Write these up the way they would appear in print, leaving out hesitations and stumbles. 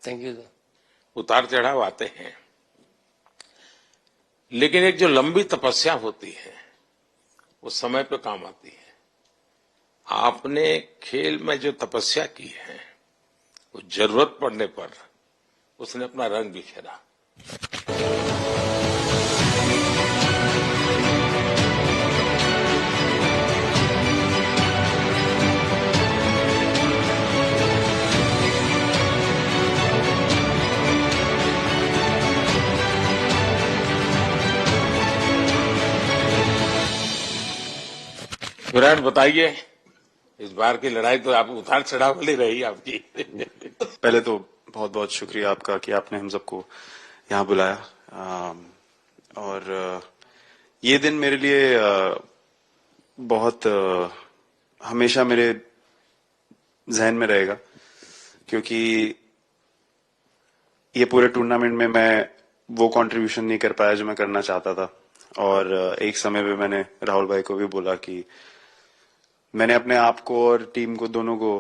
Thank you sir. उतार चढ़ाव आते हैं, लेकिन एक जो लंबी तपस्या होती है वो समय पे काम आती है। आपने खेल में जो तपस्या की है वो जरूरत पड़ने पर उसने अपना रंग बिखेरा। विराट, बताइए, इस बार की लड़ाई तो आप उतार चढ़ाव वाली रही आपकी। पहले तो बहुत बहुत शुक्रिया आपका कि आपने हम सबको यहाँ बुलाया। और ये दिन मेरे लिए बहुत हमेशा मेरे जहन में रहेगा, क्योंकि ये पूरे टूर्नामेंट में मैं वो कंट्रीब्यूशन नहीं कर पाया जो मैं करना चाहता था। और एक समय पे मैंने राहुल भाई को भी बोला कि मैंने अपने आप को और टीम को दोनों को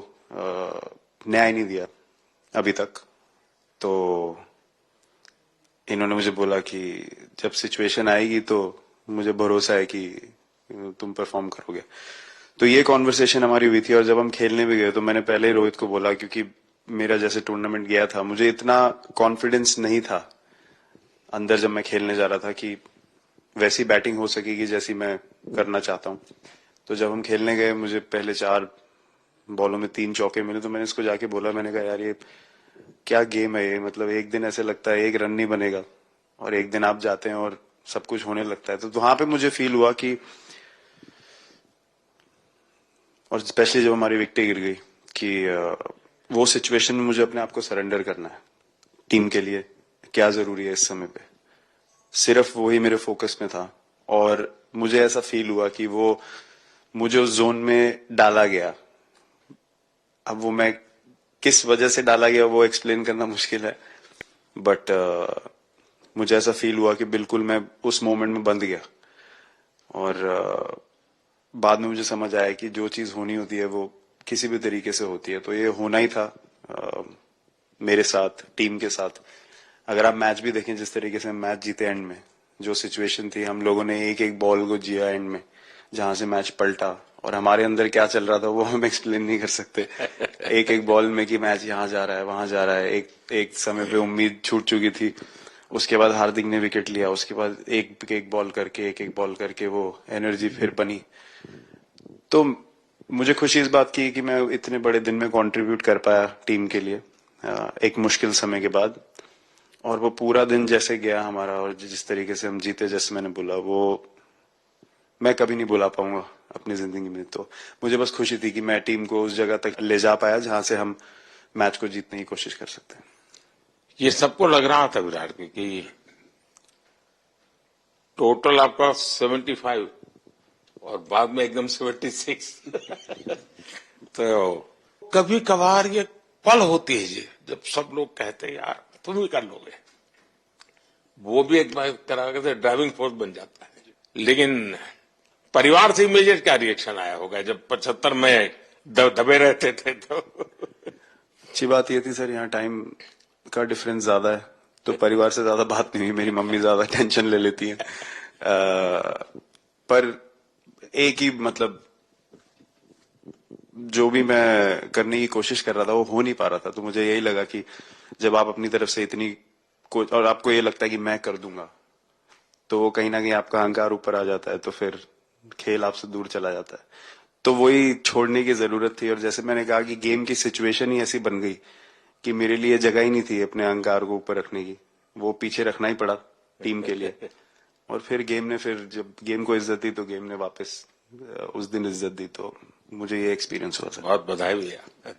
न्याय नहीं दिया अभी तक। तो इन्होंने मुझे बोला कि जब सिचुएशन आएगी तो मुझे भरोसा है कि तुम परफॉर्म करोगे। तो ये कॉन्वर्सेशन हमारी हुई थी, और जब हम खेलने भी गए तो मैंने पहले ही रोहित को बोला, क्योंकि मेरा जैसे टूर्नामेंट गया था मुझे इतना कॉन्फिडेंस नहीं था अंदर जब मैं खेलने जा रहा था कि वैसी बैटिंग हो सकेगी जैसी मैं करना चाहता हूँ। तो जब हम खेलने गए मुझे पहले 4 बॉलों में 3 चौके मिले, तो मैंने इसको जाके बोला, मैंने कहा यार ये क्या गेम है ये, मतलब एक दिन ऐसे लगता है एक रन नहीं बनेगा और एक दिन आप जाते हैं और सब कुछ होने लगता है। तो वहां पे मुझे फील हुआ कि, और स्पेशली जब हमारी विकेट गिर गई, कि वो सिचुएशन में मुझे अपने आप को सरेंडर करना है। टीम के लिए क्या जरूरी है इस समय पे, सिर्फ वही मेरे फोकस में था। और मुझे ऐसा फील हुआ कि वो मुझे उस जोन में डाला गया। अब वो मैं किस वजह से डाला गया वो एक्सप्लेन करना मुश्किल है, बट मुझे ऐसा फील हुआ कि बिल्कुल मैं उस मोमेंट में बंध गया। और बाद में मुझे समझ आया कि जो चीज होनी होती है वो किसी भी तरीके से होती है। तो ये होना ही था मेरे साथ, टीम के साथ। अगर आप मैच भी देखें, जिस तरीके से मैच जीते एंड में, जो सिचुएशन थी, हम लोगों ने एक एक बॉल को जिया एंड में, जहां से मैच पलटा, और हमारे अंदर क्या चल रहा था वो हम एक्सप्लेन नहीं कर सकते। एक एक बॉल में कि मैच यहाँ जा रहा है वहां जा रहा है। एक समय पे उम्मीद छूट चुकी थी, उसके बाद हार्दिक ने विकेट लिया, उसके बाद एक एक बॉल करके वो एनर्जी फिर बनी। तो मुझे खुशी इस बात की कि मैं इतने बड़े दिन में कंट्रीब्यूट कर पाया टीम के लिए एक मुश्किल समय के बाद। और वो पूरा दिन जैसे गया हमारा, और जिस तरीके से हम जीते, जैसे मैंने बोला, वो मैं कभी नहीं भुला पाऊंगा अपनी जिंदगी में। तो मुझे बस खुशी थी कि मैं टीम को उस जगह तक ले जा पाया जहां से हम मैच को जीतने की कोशिश कर सकते हैं। ये सबको लग रहा था विराट कि टोटल आपका 75 और बाद में एकदम 76। तो कभी कभार ये पल होती है जी, जब सब लोग कहते हैं यार तुम ही कर लोगे, वो भी एक बार तरह से ड्राइविंग फोर्स बन जाता है। लेकिन परिवार से इमीडिएट क्या रिएक्शन आया होगा जब 75 में दबे रहते थे? तो अच्छी बात ये थी सर, यहाँ टाइम का डिफरेंस ज्यादा है, तो परिवार से ज्यादा बात नहीं हुई। मेरी मम्मी ज्यादा टेंशन ले लेती हैं। पर एक ही, मतलब जो भी मैं करने की कोशिश कर रहा था वो हो नहीं पा रहा था। तो मुझे यही लगा कि जब आप अपनी तरफ से इतनी और आपको ये लगता है कि मैं कर दूंगा, तो वो कहीं ना कहीं आपका अहंकार ऊपर आ जाता है, तो फिर खेल आपसे दूर चला जाता है। तो वही छोड़ने की जरूरत थी। और जैसे मैंने कहा कि गेम की सिचुएशन ही ऐसी बन गई कि मेरे लिए जगह ही नहीं थी अपने अहंकार को ऊपर रखने की, वो पीछे रखना ही पड़ा टीम के लिए। और फिर गेम ने, फिर जब गेम को इज्जत दी तो गेम ने वापस उस दिन इज्जत दी। तो मुझे ये एक्सपीरियंस हुआ था। बहुत बधाई भैया।